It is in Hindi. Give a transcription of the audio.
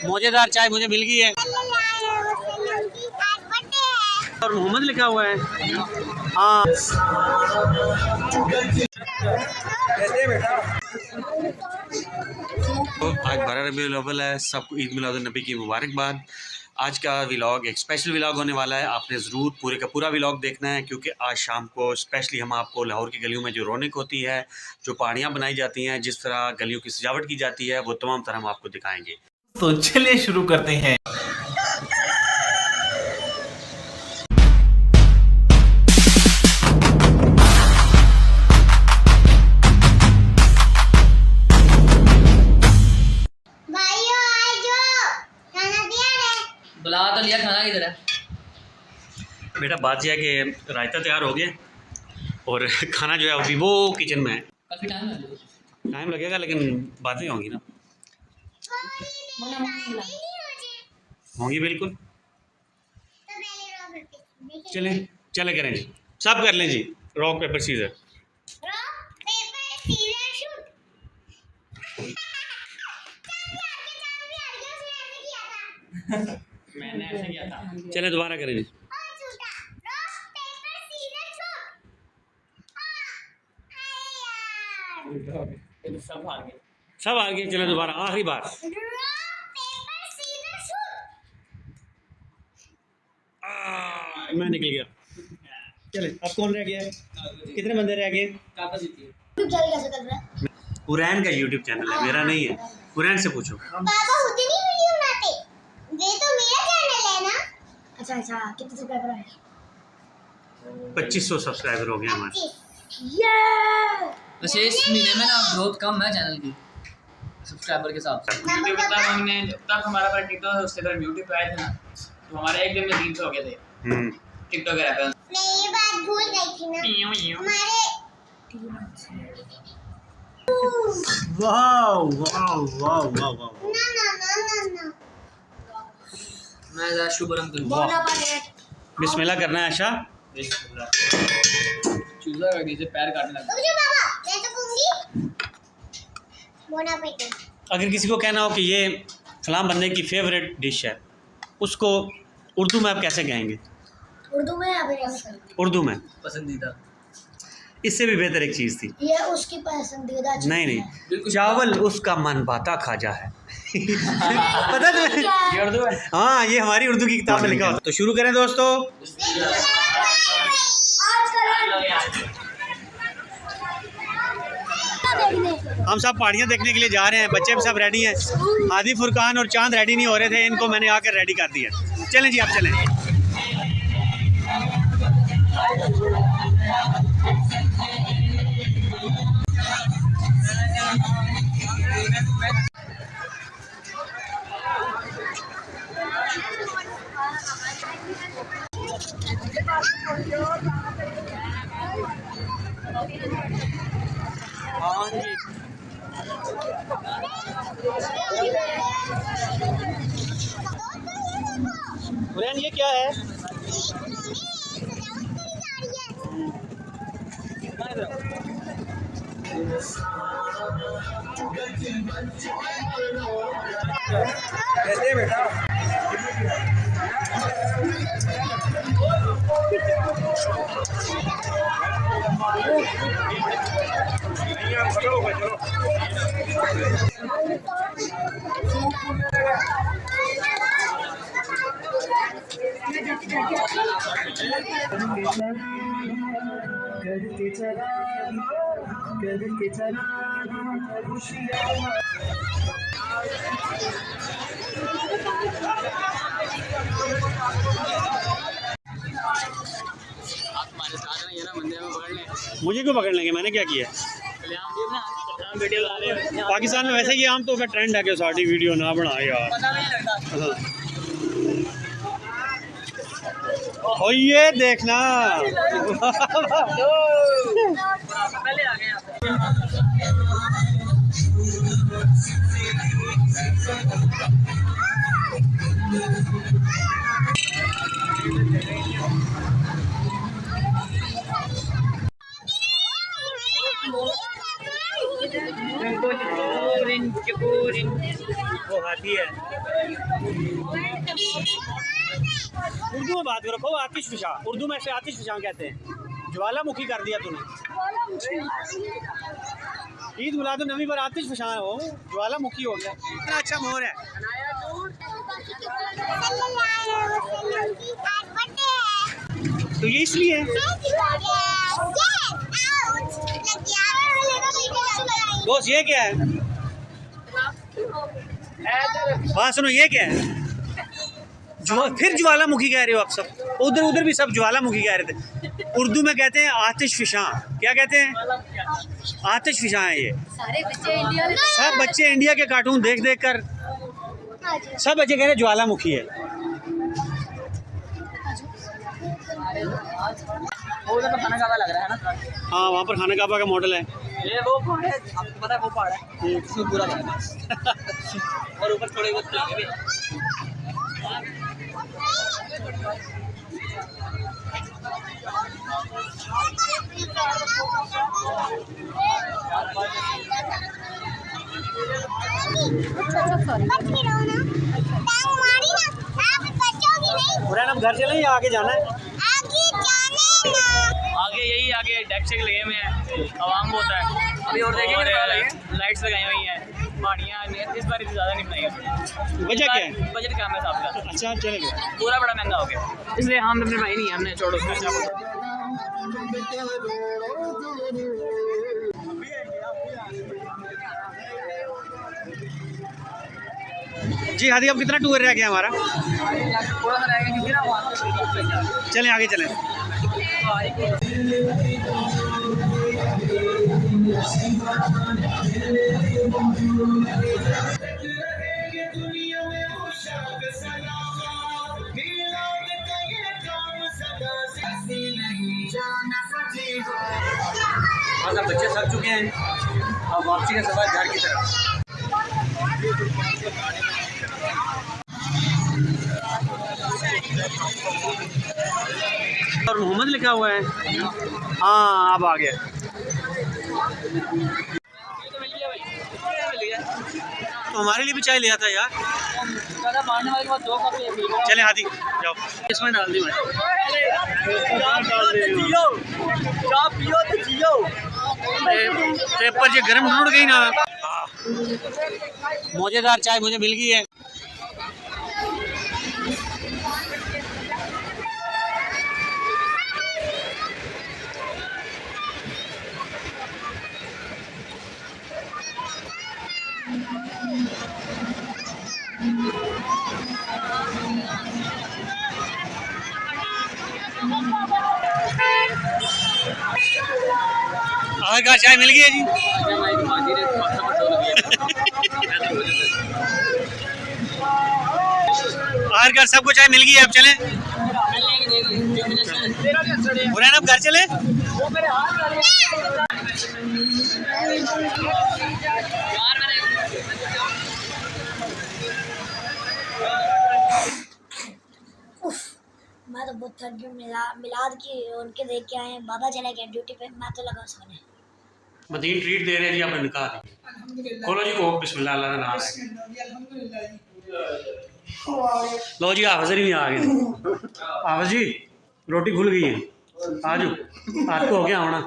मौजेदार चाय मुझे मिल गई है और मोहम्मद लिखा हुआ है। हाँ तो आज 12 रबीउल अव्वल है। सबको ईद मिलाद नबी की मुबारकबाद। आज का व्लॉग एक स्पेशल व्लॉग होने वाला है। आपने ज़रूर पूरे का पूरा व्लॉग देखना है क्योंकि आज शाम को स्पेशली हम आपको लाहौर की गलियों में जो रौनक होती है, जो पहाड़ियाँ बनाई जाती हैं, जिस तरह गलियों की सजावट की जाती है, वो तमाम तरह हम आपको दिखाएंगे। तो चलिए शुरू करते हैं। बुला तो लिया, खाना किधर है? बेटा बात यह है कि रायता तैयार हो गया और खाना जो है अभी वो किचन में है। काफी टाइम लगेगा लेकिन बातें होंगी ना, होंगी बिल्कुल। चले करें जी, सब कर लें जी। Rock paper scissor. मैंने ऐसे किया था। चले दोबारा करें जी। सब हार गए। चले दोबारा, आखिरी बार। मैं निकल गया। चले अब कौन रह गया है? कितने बंदे रह गए? कुरैन का यूट्यूब चैनल है, मेरा नहीं है। कुरैन से पूछो। पापा खुद नहीं वीडियो बनाते, ये तो मेरा चैनल है ना। अच्छा कितने सब्सक्राइबर है? 2500 सब्सक्राइबर हो गए हमारे। वैसे इस महीने में ना ग्रोथ कम है चैनल की सब्सक्राइबर के साथ। यूट्यूब पे तब हमने जब तक हमारा पर टिकटॉक उससे पहले यूट्यूब पे आए थे ना, तो हमारे एक दिन में 300 हो गए थे टिकटॉक के रेफरेंस। मैं ये बात भूल गई थी ना हमारे। Wow wow wow wow wow. ना मैं जरा शुभरम करूंगा। बिस्मिल्लाह करना है आशा। चूजा का नीचे पैर काटने लगा। रुक जाओ पापा, मैं तो कहूंगी बोना पेटे। अगर किसी को कहना हो कि ये फलां बंदे की फेवरेट डिश है, उसको उर्दू में आप कैसे कहेंगे? उर्दू में पसंदीदा। इससे भी बेहतर एक चीज़ थी। ये उसकी पसंदीदा चीज़ नहीं बिल्कुल। चावल उसका मनबाता खाजा है। पता तुम्हें? ये उर्दू है। हाँ, ये हमारी उर्दू की किताब में लिखा होता है। तो शुरू करें दोस्तों। हम सब पहाड़ियाँ देखने के लिए जा रहे हैं। बच्चे भी सब रेडी हैं। आदि फुरकान और चांद रेडी नहीं हो रहे थे, इनको मैंने आकर रेडी कर दिया। चलें जी, आप चलें। कुरैन ये क्या है? बेटा करके चला मुझे क्यों पकड़ लेंगे? मैंने क्या किया? पाकिस्तान में वैसे ही आम तो ट्रेंड है कि साड़ी वीडियो ना बना यार। और ये देखना वो हाथी है। उर्दू में बात करो। वो आतिश फिशा, उर्दू में से आतिश फिशा कहते हैं। ज्वालामुखी कर दिया तूने। ईद मिलादुन नबी पर आतिश फिशा हो, ज्वालामुखी हो गया। इतना अच्छा मोर है। तो ये इसलिए दोस्त ये क्या है? बात सुनो, ये क्या है? फिर ज्वालामुखी कह रहे हो आप सब। उधर भी सब ज्वालामुखी कह रहे थे। उर्दू में कहते हैं आतिश फिशा। क्या कहते हैं? आतिश फिशा है ये। सब बच्चे इंडिया के कार्टून देख देख कर सब बच्चे कह रहे ज्वालामुखी है। वो तो खाना काबा लग रहा है ना। हाँ, वहाँ पर खाना काबा का मॉडल है। ये वो पहाड़ है, आपको पता है वो पहाड़ है, इसमें पूरा बना है। और ऊपर थोड़े बहुत लगे भी। अब घर चलें या आगे जाना है? आगे यही आगे डेक शेक लगे हुए हैं, आवाम बहुत है अभी। और देखेंगे लाइट्स लगाई हुई हैं, पहाड़ियाँ इस बार ज़्यादा नहीं बनाई। वजह क्या है? बजट कम है साहब का। अच्छा चलेगा। पूरा बड़ा महंगा हो गया, इसलिए हम अपने भाई नहीं, हमने छोड़ो। जी हादी, अब कितना टूर रह गया हमारा? थोड़ा सा रहेगा क्योंकि ना वहाँ चलें आगे चलें। बच्चे थक चुके हैं, अब वापसी का सफर घर की तरफ। और मोहम्मद लिखा हुआ है। हाँ, अब आ गया। तो हमारे लिए भी चाय लिया था यार। चले हादी जाओ, इसमें डाल दी। पेपर जो गर्म ढूंढ गई ना। मौजेदार चाय मुझे मिल गई है। आखिरकार चाय मिल गई है जी। आखिरकार सबको चाय मिल गई है। अब चलें बुरैन, अब घर चले। मैं तो बहुत थक गई। मिलाद की उनके देख के आए, बाबा चले गए ड्यूटी पे, मैं तो लगा सोने। मदीन ट्रीट दे रहे हैं जी, आपने निकाह दी। खोलो जी को, बिस्मिल्लाह अल्लाह का नाम है। लो जी, हाफिज नहीं आ गए। हाफिज जी, रोटी खुल गई है। आज आपको हो गया होना।